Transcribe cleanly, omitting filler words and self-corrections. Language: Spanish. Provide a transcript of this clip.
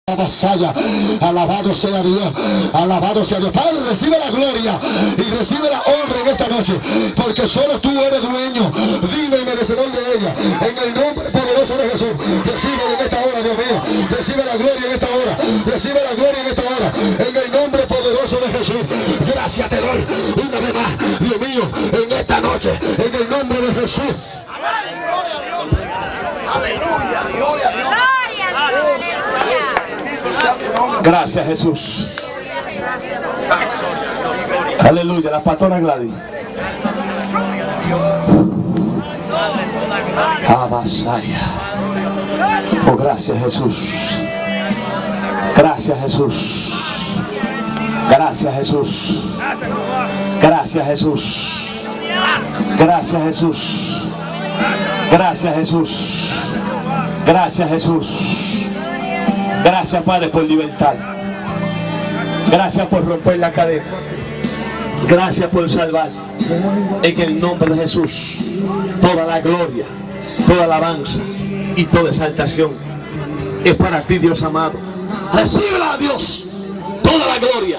Alabado sea Dios, alabado sea Dios. Padre, recibe la gloria y recibe la honra en esta noche, porque solo tú eres dueño, digno y merecedor de ella. En el nombre poderoso de Jesús, recibe en esta hora, Dios mío, recibe la gloria en esta hora, recibe la gloria en esta hora, en el nombre poderoso de Jesús. Gracias te doy una vez más, Dios mío, en esta noche, en el nombre de Jesús. Aleluya, gloria a Dios. Gracias, Jesús. Aleluya, la pastora Gladys. Abasaya. Oh, gracias, Jesús. Gracias, Jesús. Gracias, Jesús. Gracias, Jesús. Gracias, Jesús. Gracias, Jesús. Gracias, Jesús. Gracias, Padre, por libertad. Gracias por romper la cadena. Gracias por salvar. En el nombre de Jesús, toda la gloria, toda alabanza y toda exaltación es para ti, Dios amado. Recíbela, Dios, toda la gloria,